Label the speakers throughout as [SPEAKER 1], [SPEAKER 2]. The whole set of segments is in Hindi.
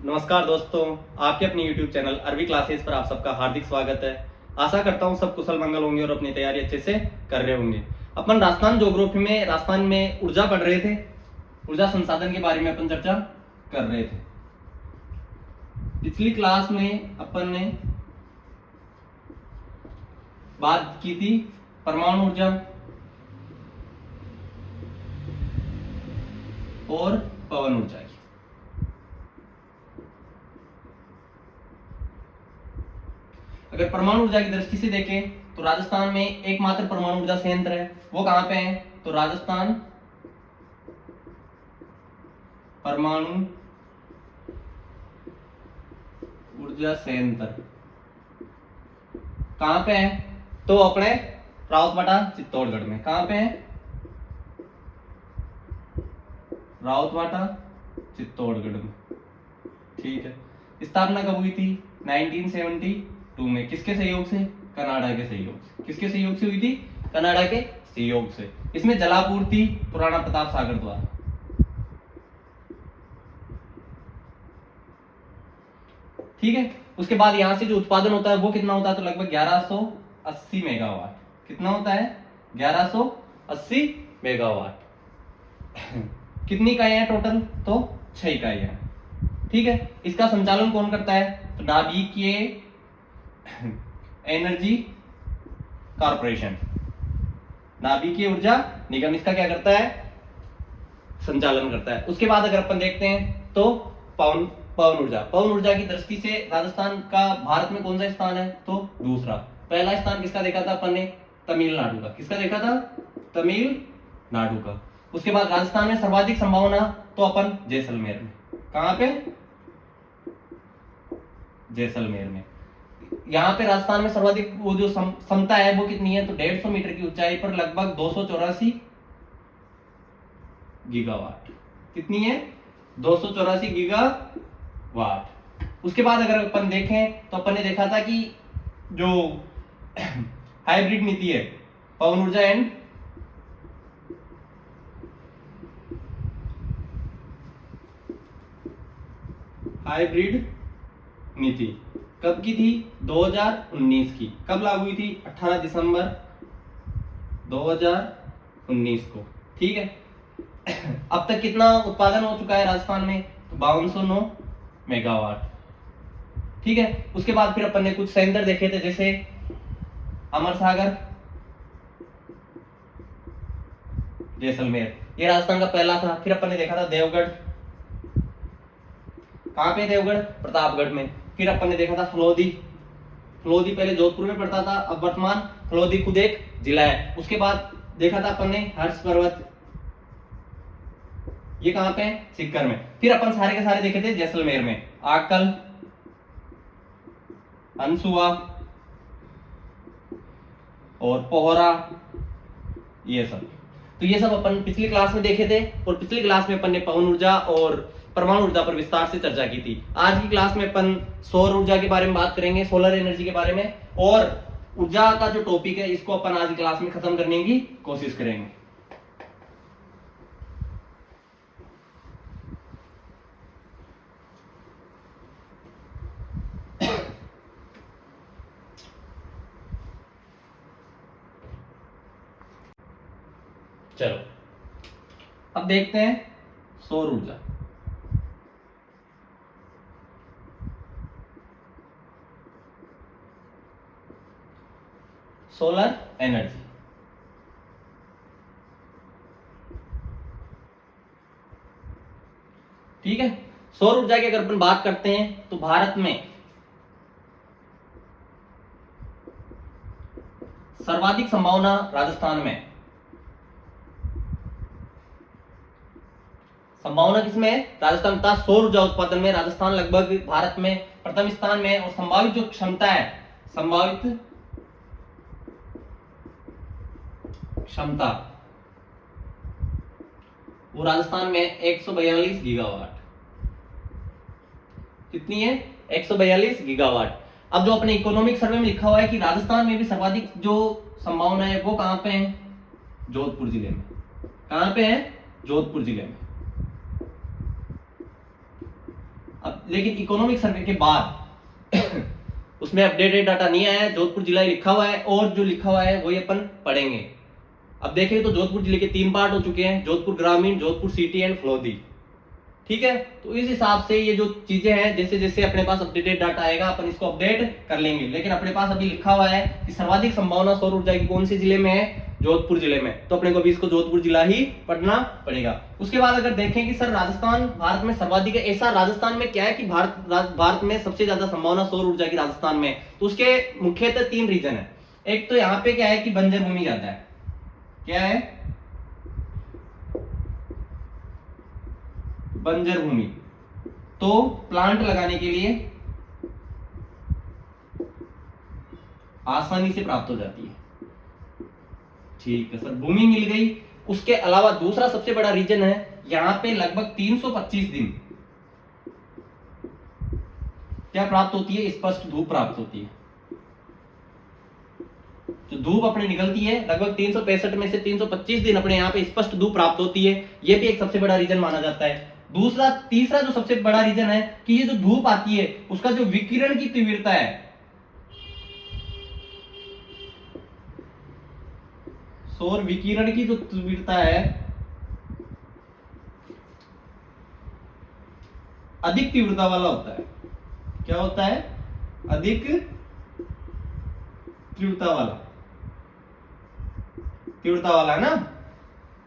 [SPEAKER 1] नमस्कार दोस्तों, आपके अपनी YouTube चैनल अरवी क्लासेस पर आप सबका हार्दिक स्वागत है। आशा करता हूँ सब कुशल मंगल होंगे और अपनी तैयारी अच्छे से कर रहे होंगे। अपन राजस्थान ज्योग्राफी में राजस्थान में ऊर्जा पढ़ रहे थे। ऊर्जा संसाधन के बारे में अपन चर्चा कर रहे थे। पिछली क्लास में अपन ने बात की थी परमाणु ऊर्जा और पवन ऊर्जा की। अगर परमाणु ऊर्जा की दृष्टि से देखें तो राजस्थान में एकमात्र परमाणु ऊर्जा संयंत्र है। वो कहां पे है? तो राजस्थान परमाणु ऊर्जा संयंत्र कहां पे है? तो अपने रावतवाड़ा चित्तौड़गढ़ में। कहां पे है? रावतवाड़ा चित्तौड़गढ़ में। ठीक है। स्थापना कब हुई थी? 1972 में। किसके सहयोग से? कनाडा के सहयोग से। किसके सहयोग से हुई थी? कनाडा के सहयोग से। इसमें जलापूर्ति पुराना प्रताप सागर द्वारा। ठीक है। उसके बाद यहां से जो उत्पादन होता है वो कितना होता है? तो लगभग 1180 मेगावाट। कितना होता है? 1180 मेगावाट। कितनी इकाइयां टोटल? तो 6 इकाइयां। ठीक है। इसका संचालन कौन करता है? तो नाभिकीय एनर्जी कॉर्पोरेशन, नाभिकीय ऊर्जा निगम इसका क्या करता है? संचालन करता है। उसके बाद अगर अपन देखते हैं तो पवन ऊर्जा की दृष्टि से राजस्थान का भारत में कौन सा स्थान है? तो दूसरा। पहला स्थान किसका देखा था अपन ने? तमिलनाडु का। किसका देखा था? तमिलनाडु का। उसके बाद राजस्थान में सर्वाधिक संभावना तो अपन जैसलमेर में। कहां पे? जैसलमेर में। यहाँ पे राजस्थान में सर्वाधिक वो जो क्षमता है वो कितनी है? तो 150 मीटर की ऊंचाई पर लगभग 284 गीगावाट। कितनी है? 284 गीगावाट। उसके बाद अगर अपन देखें तो अपन ने देखा था कि जो हाइब्रिड नीति है पवन ऊर्जा एंड हाइब्रिड नीति कब की थी? 2019 की। कब लागू हुई थी? 18 दिसंबर 2019 को। ठीक है। अब तक कितना उत्पादन हो चुका है राजस्थान में? तो 5209 मेगावाट। ठीक है। उसके बाद फिर अपन ने कुछ संयंत्र देखे थे, जैसे अमर सागर जैसलमेर, ये राजस्थान का पहला था। फिर अपन ने देखा था देवगढ़। कहां पे? देवगढ़ प्रतापगढ़ में। फिर अपन ने देखा था फलोदी पहले जोधपुर में पड़ता था, अब वर्तमान फलोदी खुद एक जिला है। उसके बाद देखा था अपन ने हर्ष पर्वत, ये कहां पे? सीकर में। फिर अपन सारे के सारे देखे थे जैसलमेर में, आकल, अंसुआ और पोहरा, ये सब। तो ये सब अपन पिछली क्लास में देखे थे और पिछली क्लास में अपन ने पवन ऊर्जा और परमाणु ऊर्जा पर विस्तार से चर्चा की थी। आज की क्लास में अपन सौर ऊर्जा के बारे में बात करेंगे, सोलर एनर्जी के बारे में, और ऊर्जा का जो टॉपिक है इसको अपन आज की क्लास में खत्म करने की कोशिश करेंगे। चलो अब देखते हैं सौर ऊर्जा। Solar energy. ठीक है। सौर ऊर्जा की अगर अपन बात करते हैं तो भारत में सर्वाधिक संभावना राजस्थान में। संभावना किसमें है? राजस्थान का सौर ऊर्जा उत्पादन में राजस्थान लगभग भारत में प्रथम स्थान में है। और संभावित जो क्षमता है, संभावित क्षमता वो राजस्थान में 142 गीगावाट। कितनी है? 142 गीगावाट। अब जो अपने इकोनॉमिक सर्वे में लिखा हुआ है कि राजस्थान में भी सर्वाधिक जो संभावना है वो कहां पे है? जोधपुर जिले में। कहां पे है? जोधपुर जिले में। अब लेकिन इकोनॉमिक सर्वे के बाद उसमें अपडेटेड डाटा नहीं आया है, जोधपुर जिला ही लिखा हुआ है, और जो लिखा हुआ है वही अपन पढ़ेंगे। अब देखें तो जोधपुर जिले के 3 पार्ट हो चुके हैं, जोधपुर ग्रामीण, जोधपुर सिटी एंड फलोदी। ठीक है, तो इस हिसाब से ये जो चीजें हैं, जैसे जैसे अपने पास अपडेटेड डाटा आएगा अपन इसको अपडेट कर लेंगे। लेकिन अपने पास अभी लिखा हुआ है कि सर्वाधिक संभावना सौर ऊर्जा की कौन से जिले में है, जोधपुर जिले में, तो अपने को भी इसको जोधपुर जिला ही पढ़ना पड़ेगा। उसके बाद अगर देखें कि सर राजस्थान भारत में सर्वाधिक है, ऐसा राजस्थान में क्या है कि भारत में सबसे ज्यादा संभावना सौर ऊर्जा की राजस्थान में, तो उसके मुख्यतः 3 रीजन है। एक तो यहाँ पे क्या है कि बंजर भूमि ज्यादा है, क्या है, बंजर भूमि, तो प्लांट लगाने के लिए आसानी से प्राप्त हो जाती है। ठीक है सर, भूमि मिल गई। उसके अलावा दूसरा सबसे बड़ा रीजन है, यहां पे लगभग 325 दिन क्या प्राप्त होती है, स्पष्ट धूप प्राप्त होती है। जो धूप अपने निकलती है लगभग 365 में से 325 दिन अपने यहाँ पे स्पष्ट धूप प्राप्त होती है, ये भी एक सबसे बड़ा रीजन माना जाता है। तीसरा जो सबसे बड़ा रीजन है कि ये जो धूप आती है उसका जो विकिरण की तीव्रता है, सौर विकिरण की जो तीव्रता है, अधिक तीव्रता वाला होता है। क्या होता है, अधिक तीव्रता वाला है ना।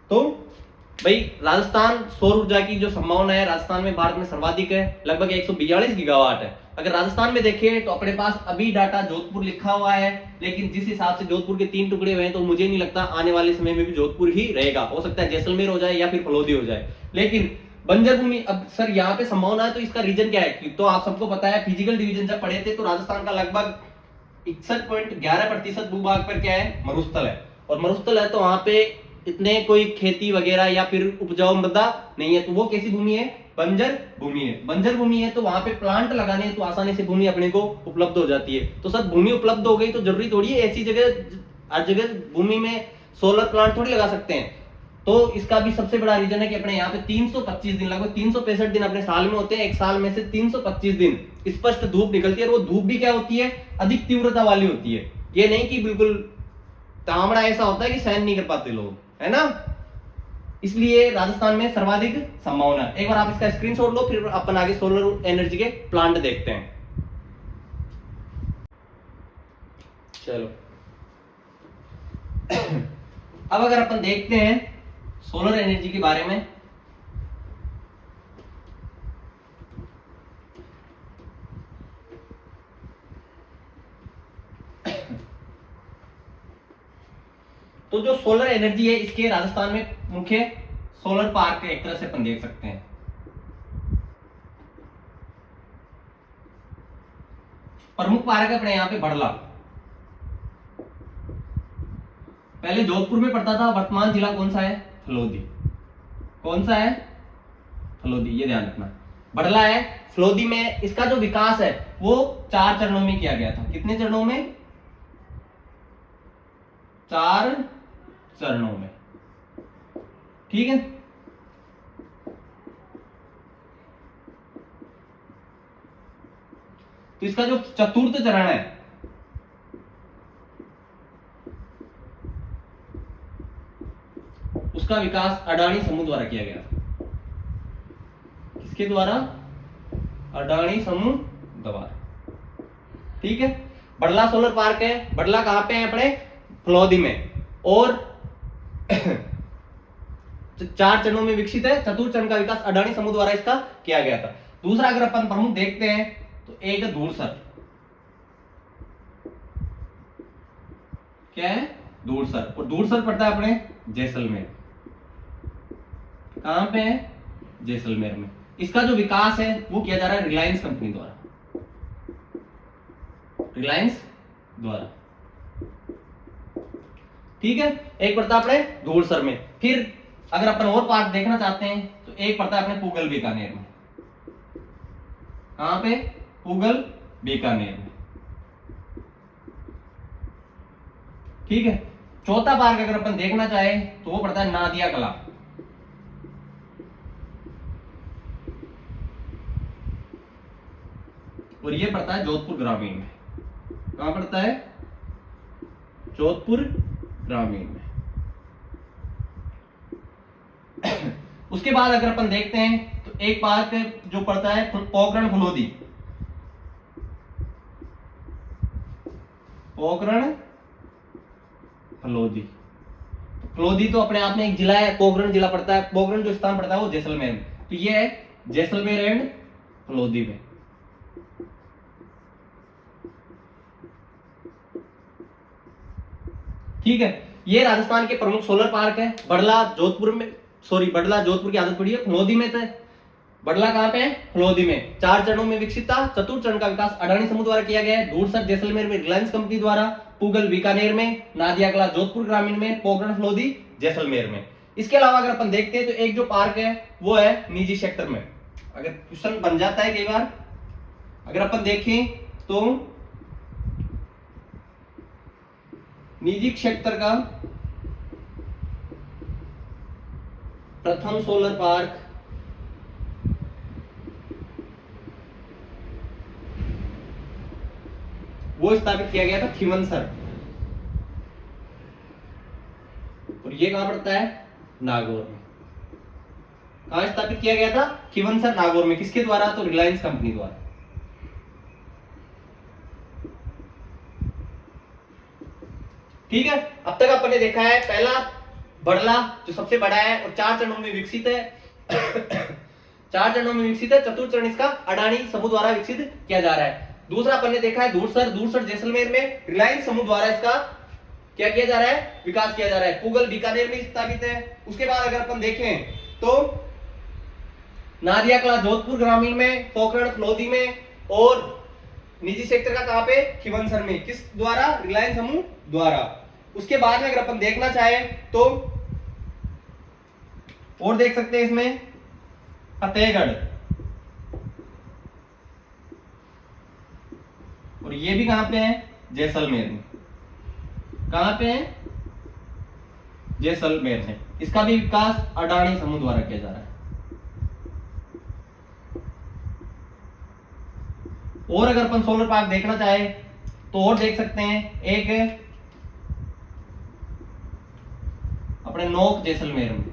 [SPEAKER 1] तो भाई राजस्थान सौर ऊर्जा की जो संभावना है राजस्थान में भारत में सर्वाधिक है, लगभग 142 गीगावाट है। अगर राजस्थान में देखें तो अपने पास अभी डाटा जोधपुर लिखा हुआ है, लेकिन जिस हिसाब से जोधपुर के 3 टुकड़े हुए हैं तो मुझे नहीं लगता आने वाले समय में भी जोधपुर ही रहेगा, हो सकता है जैसलमेर हो जाए या फिर फलोदी हो जाए। लेकिन बंजर भूमि, अब सर यहाँ पे संभावना है तो इसका रीजन क्या है, तो आप सबको पता है फिजिकल डिवीजन जब पढ़े थे तो राजस्थान का लगभग 61.11% भूभाग पर क्या है, मरुस्थल है। और मरुस्थल है तो वहां पे इतने कोई खेती वगैरह या फिर उपजाऊ मृदा नहीं है, तो वो कैसी भूमि है, बंजर भूमि है। बंजर भूमि है तो वहां पे प्लांट लगाने तो आसानी से भूमि अपने को उपलब्ध हो जाती है। तो सर भूमि उपलब्ध हो गई तो जरूरी थोड़ी है ऐसी जगह, हर जगह भूमि में सोलर प्लांट थोड़ी लगा सकते हैं। तो इसका भी सबसे बड़ा रीजन है कि अपने यहाँ पे 325 दिन, लगभग 365 दिन अपने साल में होते हैं, एक साल में से 325 दिन स्पष्ट धूप निकलती है। और वो धूप भी क्या होती है, अधिक तीव्रता वाली होती है। ये नहीं कि बिल्कुल तांबड़ा ऐसा होता है कि सहन नहीं कर पाते लोग, है ना। इसलिए राजस्थान में सर्वाधिक संभावना। एक बार आप इसका स्क्रीनशॉट लो, फिर अपन आगे सोलर एनर्जी के प्लांट देखते हैं। चलो अब अगर अपन देखते हैं सोलर एनर्जी के बारे में, तो जो सोलर एनर्जी है इसके राजस्थान में मुख्य सोलर पार्क एक तरह से अपन देख सकते हैं। प्रमुख पार्क है अपने यहाँ पे बड़ला, पहले जोधपुर में पड़ता था, वर्तमान जिला कौन सा है, फलोदी। कौन सा है, फलोदी, ये ध्यान रखना। बड़ला है, फलोदी में इसका जो विकास है वो 4 चरणों में किया गया था। कितने चरणों में, 4 चरणों में। ठीक है, तो इसका जो चतुर्थ चरण है उसका विकास अडानी समूह द्वारा किया गया था। किसके द्वारा, अडानी समूह द्वारा। ठीक है, बड़ला सोलर पार्क है। बड़ला कहां पे है, अपने फलोदी में, और 4 चरणों में विकसित है। चतुर्थ चरण का विकास अडानी समूह द्वारा इसका किया गया था। दूसरा अगर अपन प्रमुख देखते हैं तो एक धूलसर, क्या है, धूलसर। और धूलसर पड़ता है अपने जैसलमेर। कहां पे है, जैसलमेर में। इसका जो विकास है वो किया जा रहा है रिलायंस कंपनी द्वारा, रिलायंस द्वारा। ठीक है, एक पड़ता है अपने धूलसर में। फिर अगर अपन और पार्क देखना चाहते हैं तो एक पड़ता है अपने पूगल बीकानेर में। कहां पे, पूगल बीकानेर में। ठीक है, चौथा पार्क अगर अपन देखना चाहे तो वो पड़ता है नादिया कला। और ये पड़ता है जोधपुर ग्रामीण में। कहाँ पड़ता है? जोधपुर ग्रामीण में। उसके बाद अगर अपन देखते हैं तो एक बात जो पड़ता है पोखरण फलोदी। पोखरण फलोदी, फलोदी तो अपने आप में एक जिला है, पोखरण जिला पड़ता है। पोखरण जो स्थान पड़ता है वो जैसलमेर में, तो ये है जैसलमेर एंड फलोदी में। ठीक है, ये राजस्थान के प्रमुख सोलर पार्क है। बड़ला जोधपुर में, बड़ला जोधपुर की आदत पड़ी है, फलोदी में था। बड़ला कहाँ पे है? फलोदी में। 4 चरणों में विकसित था। चतुर्थ चरण का विकास अडानी समूह द्वारा किया गया है। दूरसर जैसलमेर में रिलायंस कंपनी द्वारा, पूगल बीकानेर में, नादिया कला जोधपुर ग्रामीण में, पोखरण फलोदी जैसलमेर में। इसके अलावा अगर अपन देखते हैं तो एक जो पार्क है वो है निजी सेक्टर में। अगर क्वेश्चन बन जाता है कई बार, अगर अपन देखें तो निजी सेक्टर का प्रथम सोलर पार्क वो स्थापित किया गया था खिवनसर, और ये कहां पड़ता है? नागौर में। कहां स्थापित किया गया था? खिवनसर, नागौर में। किसके द्वारा? तो रिलायंस कंपनी द्वारा। ठीक है, अब तक अपन ने देखा है पहला बड़ला जो सबसे बड़ा है और 4 चरणों में विकसित है। 4 चरणों में विकसित है। चतुर्थ चरण इसका अडानी समूह द्वारा विकसित किया जा रहा है। दूसरा अपन ने देखा है दूरसर जैसलमेर में रिलायंस समूह द्वारा इसका क्या किया जा रहा है? विकास किया जा रहा है। पूगल बीकानेर में स्थापित है। उसके बाद अगर अपन देखें तो नादिया कला जोधपुर ग्रामीण में, पोखरण फलोदी में, और निजी सेक्टर का कहां पे? खिवनसर में। किस द्वारा? रिलायंस समूह द्वारा। उसके बाद में अगर अपन देखना चाहे तो और देख सकते हैं इसमें फतेहगढ़, और ये भी कहां पे है? जैसलमेर में। कहां पे है? जैसलमेर में। इसका भी विकास अडानी समूह द्वारा किया जा रहा है। और अगर अपन सोलर पार्क देखना चाहे तो और देख सकते हैं, एक अपने नोक जैसलमेर में।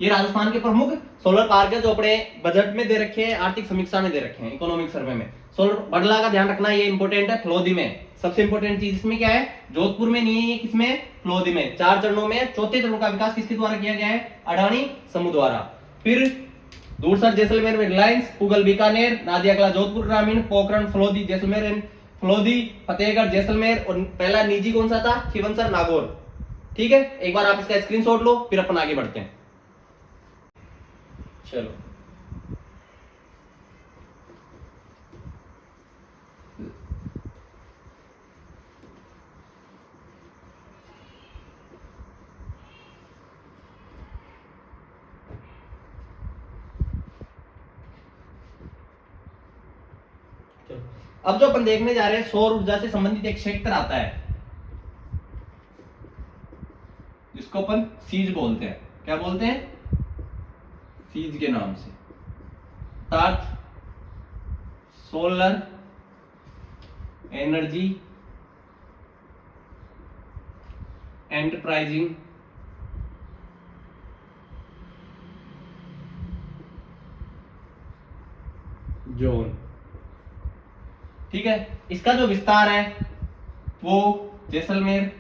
[SPEAKER 1] ये राजस्थान के प्रमुख सोलर पार्क है जो अपने बजट में दे रखे हैं, आर्थिक समीक्षा में दे रखे हैं, इकोनॉमिक सर्वे में। सोलर बड़ला का ध्यान रखना, ये इंपॉर्टेंट है। फलोदी में सबसे इंपॉर्टेंट चीज इसमें क्या है? जोधपुर में नहीं है ये, किसमें? फलोदी में। 4 चरणों में। चौथे चरण का विकास किसके द्वारा किया गया है? अडानी समूह द्वारा। फिर दूरसर जैसलमेर में रिलायंस, पूगल बीकानेर, नादिया कला जोधपुर ग्रामीण, पोखरण फलोदी जैसलमेर, फलोदी फतेहगढ़ जैसलमेर, और पहला निजी कौन सा था? खिवनसर, नागौर। ठीक है, एक बार आप इसका स्क्रीनशॉट लो, फिर अपन आगे बढ़ते हैं। चलो, अब जो अपन देखने जा रहे हैं, सौर ऊर्जा से संबंधित एक क्षेत्र आता है जिसको अपन सीज बोलते हैं। क्या बोलते हैं? सीज के नाम से। अर्थात सोलर एनर्जी एंटरप्राइजिंग जोन। ठीक है, इसका जो विस्तार है वो जैसलमेर,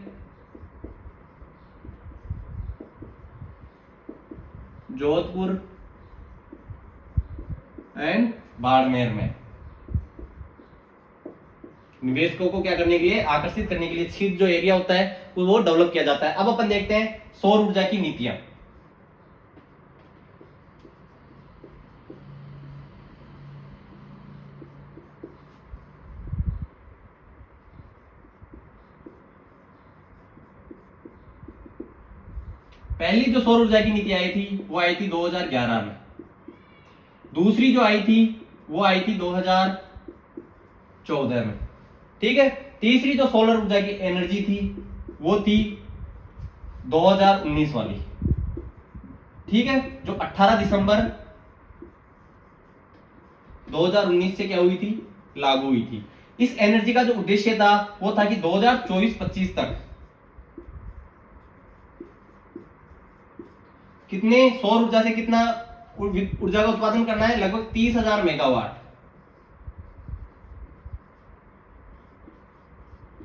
[SPEAKER 1] जोधपुर एंड बाड़मेर में। निवेशकों को क्या करने के लिए? आकर्षित करने के लिए क्षेत्र जो एरिया होता है वो डेवलप किया जाता है। अब अपन देखते हैं सौर ऊर्जा की नीतियां। पहली जो सौर ऊर्जा की नीति आई थी वो आई थी 2011 में। दूसरी जो आई थी वो आई थी 2014 में। ठीक है, तीसरी जो सोलर ऊर्जा की एनर्जी थी वो थी 2019 वाली। ठीक है, जो 18 दिसंबर 2019 से क्या हुई थी, लागू हुई थी। इस एनर्जी का जो उद्देश्य था वो था कि 2024-25 तक कितने सौर ऊर्जा से कितना ऊर्जा का उत्पादन करना है, लगभग 30,000 मेगावाट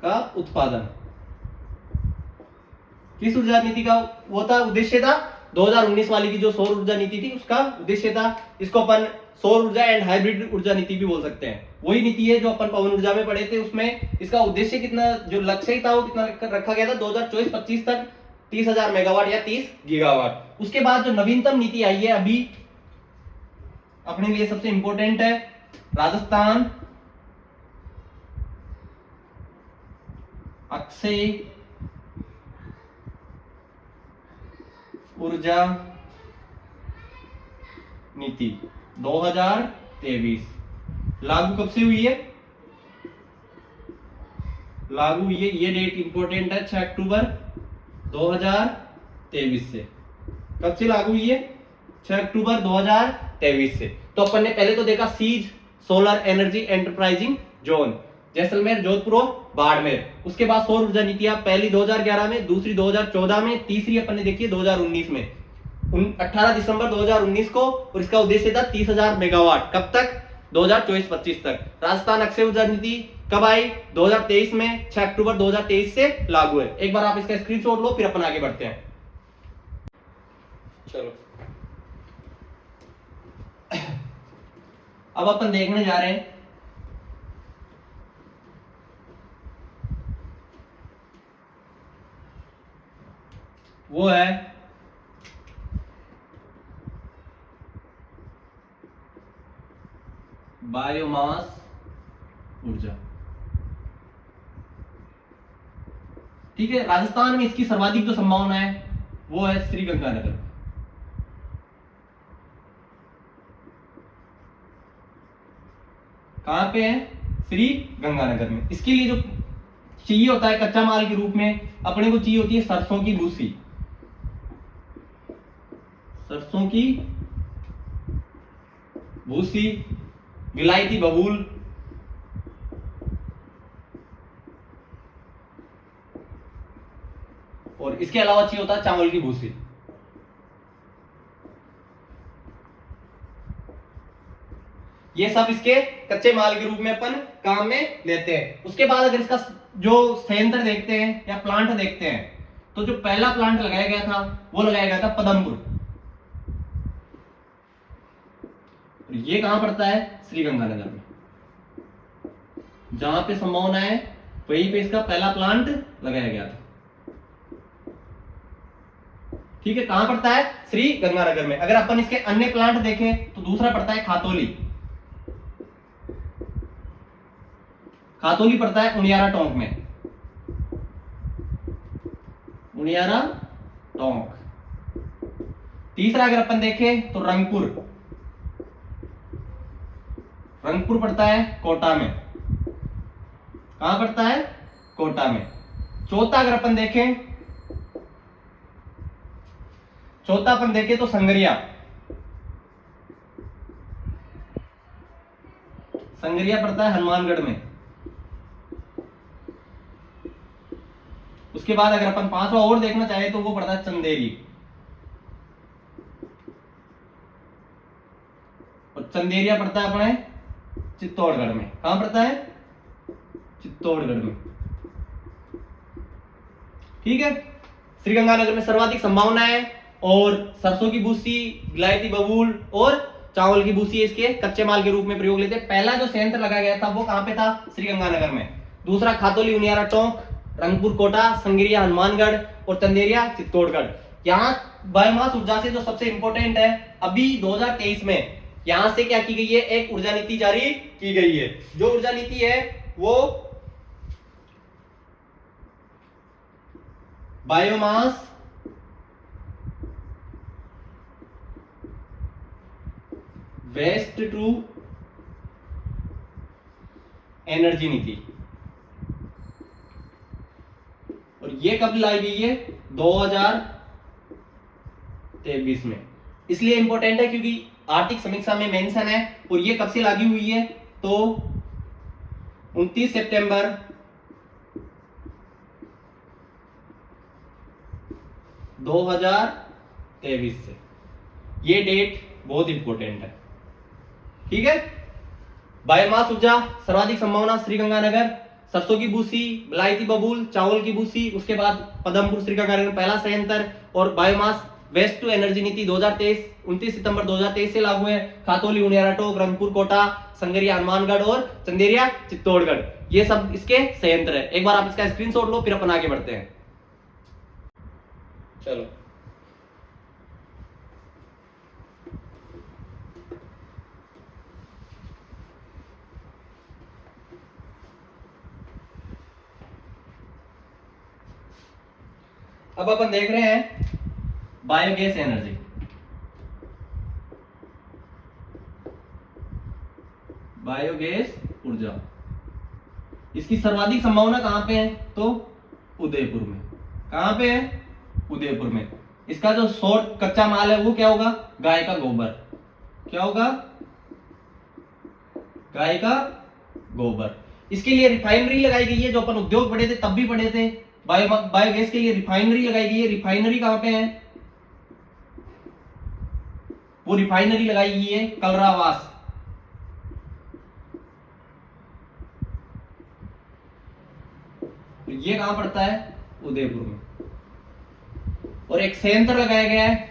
[SPEAKER 1] का उत्पादन। किस ऊर्जा नीति का वो था, उद्देश्य था 2019 वाली की जो सौर ऊर्जा नीति थी उसका उद्देश्य था। इसको अपन सौर ऊर्जा एंड हाइब्रिड ऊर्जा नीति भी बोल सकते हैं। वही नीति है जो अपन पवन ऊर्जा में पढ़े थे। उसमें इसका उद्देश्य कितना, जो लक्ष्य ही था वो कितना रखा गया था, 2024-25 तक 30,000 मेगावाट या 30 गीगावाट। उसके बाद जो नवीनतम नीति आई है अभी अपने लिए सबसे इंपॉर्टेंट है, राजस्थान अक्षय ऊर्जा नीति 2023 लागू कब से हुई है, लागू हुई है, ये डेट इंपॉर्टेंट है, 6 अक्टूबर 2023 से। कब से लागू हुई है, 6 अक्टूबर 2023 से। तो अपन ने पहले तो देखा SEEZ solar energy enterprising zone, Jaisalmer, Jodhpur और बाड़मेर। उसके बाद सौर ऊर्जा नीतियां, पहली 2011 में, दूसरी 2014 में, तीसरी अपन ने देखी है 2019 में, 18 दिसंबर 2019 को। और इसका उद्देश्य था 30,000 मेगावाट, कब तक, 2024-25 तक। राजस्थान अक्षय ऊर्जा नीति कब आई, 2023 में, 6 अक्टूबर 2023 से लागू है। एक बार आप इसका स्क्रीनशॉट लो, फिर अपन आगे बढ़ते हैं। चलो अब अपन देखने जा रहे हैं वो है बायोमास ऊर्जा। ठीक है, राजस्थान में इसकी सर्वाधिक जो संभावना है वो है श्री गंगानगर। कहां पे है, श्री गंगानगर में। इसके लिए जो चाहिए होता है कच्चा माल के रूप में, अपने को चाहिए होती है सरसों की भूसी, सरसों की भूसी, विलायती बबूल, और इसके अलावा चाहिए होता है चावल की भूसी। ये सब इसके कच्चे माल के रूप में अपन काम में लेते हैं। उसके बाद अगर इसका जो संयंत्र देखते हैं या प्लांट देखते हैं, तो जो पहला प्लांट लगाया गया था वो लगाया गया था पदमपुर। ये कहां पड़ता है, श्री गंगानगर में। जहां पे संभावना है वहीं पे इसका पहला प्लांट लगाया गया था। ठीक है, कहां पड़ता है, श्री गंगानगर में। अगर अपन इसके अन्य प्लांट देखें तो दूसरा पड़ता है खातौली, खातौली पड़ता है उनियारा टोंक में, उनियारा टोंक। तीसरा अगर अपन देखें तो रंगपुर, रंगपुर पड़ता है कोटा में। कहां पड़ता है, कोटा में। चौथा अगर अपन देखें, चौथा अपन देखें तो संगरिया, संगरिया पड़ता है हनुमानगढ़ में। उसके बाद अगर अपन पांचवा और देखना चाहे तो वो पड़ता है चंदेरी, और चंदेरिया पड़ता है अपने चित्तौड़गढ़ में। कहां पड़ता है, चित्तौड़गढ़ में। ठीक है, श्रीगंगानगर में सर्वाधिक संभावना है, और सरसों की भूसी, विलायती बबूल और चावल की भूसी इसके कच्चे माल के रूप में प्रयोग लेते हैं। पहला जो संयंत्र लगाया गया था वो कहां पे था, श्रीगंगानगर में। दूसरा खातौली उनियारा टोंक, रंगपुर कोटा, संगरिया हनुमानगढ़ और चंदेरिया चित्तौड़गढ़। यहाँ बायोमास ऊर्जा से जो सबसे इंपॉर्टेंट है, अभी 2023 में यहां से क्या की गई है, एक ऊर्जा नीति जारी की गई है। जो ऊर्जा नीति है वो बायोमास वेस्ट टू एनर्जी नीति, और ये कब लाई गई है, 2023 में। इसलिए इंपॉर्टेंट है क्योंकि आर्थिक समीक्षा में मेंशन है, और ये कब से लागू हुई है, तो 29 सितंबर 2023 से। ये डेट बहुत इंपॉर्टेंट है, ठीक है। बायोमास ऊर्जा सर्वाधिक संभावना श्रीगंगानगर, सरसों की भूसी, विलायती बबूल, चावल की भूसी, उसके बाद पदमपुर श्रीगंगानगर पहला संयंत्र। और बायोमास वेस्ट टू एनर्जी नीति 2023 29 सितंबर 2023 से लागू है। खातौली, उनियारा टोक, रंगपुर कोटा, संगरिया हनुमानगढ़ और चंदेरिया चित्तौड़गढ़, ये सब इसके संयंत्र है। एक बार आप इसका स्क्रीनशॉट लो, फिर अपन आगे बढ़ते हैं। चलो अब अपन देख रहे हैं बायोगैस एनर्जी। बायोगैस ऊर्जा, इसकी सर्वाधिक संभावना कहां पे है, तो उदयपुर में। कहां पे है, उदयपुर में। इसका जो शॉर्ट कच्चा माल है वो क्या होगा, गाय का गोबर। क्या होगा, गाय का गोबर। इसके लिए रिफाइनरी लगाई गई है, जो अपन उद्योग पढ़े थे तब भी पढ़े थे। बायोगैस के लिए रिफाइनरी लगाई गई है। रिफाइनरी कहां पे है, वो रिफाइनरी लगाई गई है कलरावास। तो ये कहां पड़ता है, उदयपुर में। और एक संयंत्र लगाया गया है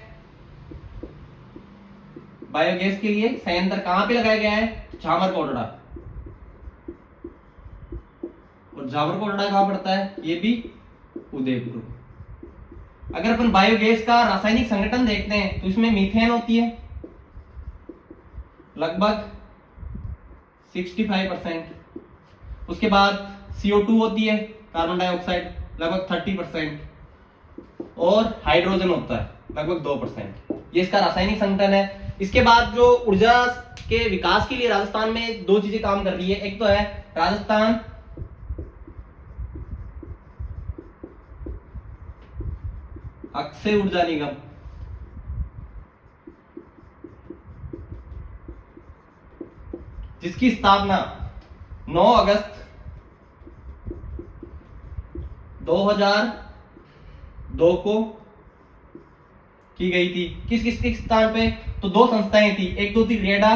[SPEAKER 1] बायोगैस के लिए। संयंत्र कहां पे लगाया गया है, झामरकोटड़ा। और झामरकोटड़ा कहां पड़ता है, ये भी उदयपुर। अगर अपन बायोगैस का रासायनिक संगठन देखते हैं तो इसमें मीथेन होती है लगभग 65%। उसके बाद CO2 होती है, कार्बन डाइऑक्साइड, लगभग 30%। और हाइड्रोजन होता है लगभग 2%। ये इसका रासायनिक संगठन है। इसके बाद जो ऊर्जा के विकास के लिए राजस्थान में दो चीजें काम कर रही है। एक तो है राजस्थान अक्षय ऊर्जा निगम, जिसकी स्थापना 9 अगस्त 2002 को की गई थी। किस किस स्थान पे, तो दो संस्थाएं थी। एक तो थी रेडा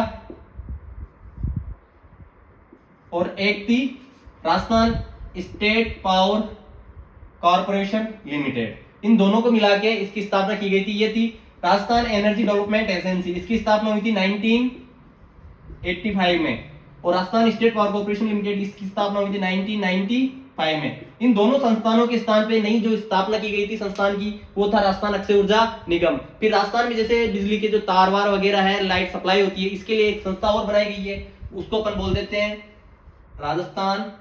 [SPEAKER 1] और एक थी Rajasthan state power corporation limited. इन दोनों को मिला के इसकी स्थापना की गई थी। ये थी राजस्थान एनर्जी डेवलपमेंट एजेंसी। इसकी स्थापना हुई थी 1985 में। और Rajasthan state power corporation limited, इसकी स्थापना हुई थी 1995 में। इन दोनों संस्थानों के स्थान पे नई जो स्थापना की गई थी संस्थान की, वो था राजस्थान अक्षय ऊर्जा निगम। फिर राजस्थान में जैसे बिजली के जो तार वार वगैरह है, लाइट सप्लाई होती है, इसके लिए एक संस्था और बनाई गई है, उसको अपन बोल देते हैं राजस्थान।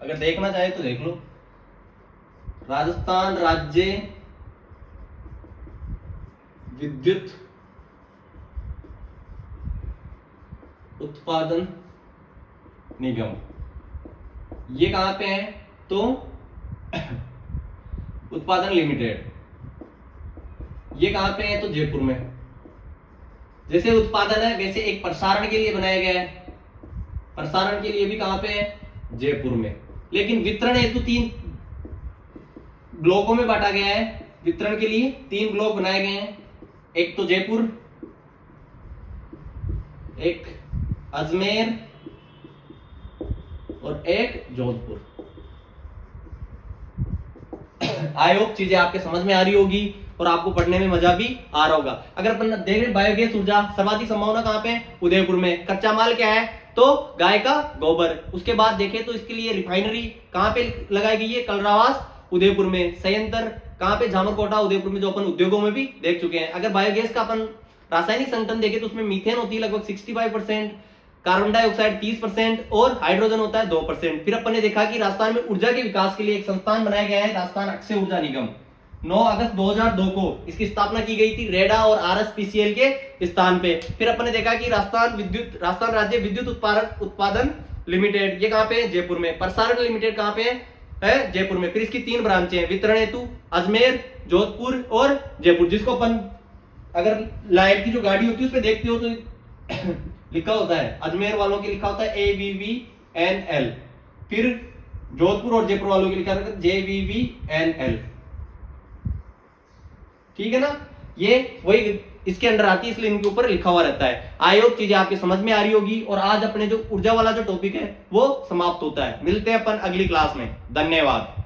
[SPEAKER 1] अगर देखना चाहे तो देख लो, राजस्थान राज्य विद्युत उत्पादन निगम। ये कहां पे है, तो उत्पादन लिमिटेड। ये कहां पे है, तो जयपुर में। जैसे उत्पादन है वैसे एक प्रसारण के लिए बनाया गया है। प्रसारण के लिए भी कहां पे है, जयपुर में। लेकिन वितरण हेतु 3 ब्लॉकों में बांटा गया है। वितरण के लिए 3 ब्लॉक बनाए गए हैं। एक तो जयपुर, एक अजमेर और एक जोधपुर। आई होप चीजें आपके समझ में आ रही होगी और आपको पढ़ने में मजा भी आ रहा होगा। अगर अपन देख रहे बायोगैस ऊर्जा सर्वाधिक संभावना कहां पे, उदयपुर में। कच्चा माल क्या है, तो गाय का गोबर। उसके बाद देखें तो इसके लिए रिफाइनरी कहां पे लगाई गई है, कलरावास उदयपुर में। संयंत्र कहां पे, झामरकोटा उदयपुर में, जो अपन उद्योगों में भी देख चुके हैं। अगर बायोगैस का अपन रासायनिक संगठन देखें तो उसमें मीथेन होती है लगभग 65%, कार्बन डाइऑक्साइड 30% और हाइड्रोजन होता है 2%। फिर अपन ने देखा कि राजस्थान में ऊर्जा के विकास के लिए एक संस्थान बनाया गया है, राजस्थान अक्षय ऊर्जा निगम। 9 अगस्त 2002 को इसकी स्थापना की गई थी रेडा और RSPCL के स्थान पे। फिर अपन ने देखा कि राजस्थान राज्य विद्युत उत्पादन लिमिटेड, ये कहां पे है, जयपुर में। प्रसारण लिमिटेड कहां पे है, जयपुर में। फिर इसकी 3 ब्रांचें हैं, वितरण हेतु अजमेर, जोधपुर और जयपुर, जिसको अपन अगर लाइट की जो गाड़ी होती है उस पर देखते हो तो लिखा होता है, अजमेर वालों के लिखा होता है AVVNL, फिर जोधपुर और जयपुर वालों के लिखा होता है JVVNL। ठीक है ना, ये वही इसके अंडर आती है, इसलिए इनके ऊपर लिखा हुआ रहता है। आई होप चीजें आपके समझ में आ रही होगी, और आज अपने जो ऊर्जा वाला जो टॉपिक है वो समाप्त होता है। मिलते हैं अपन अगली क्लास में, धन्यवाद।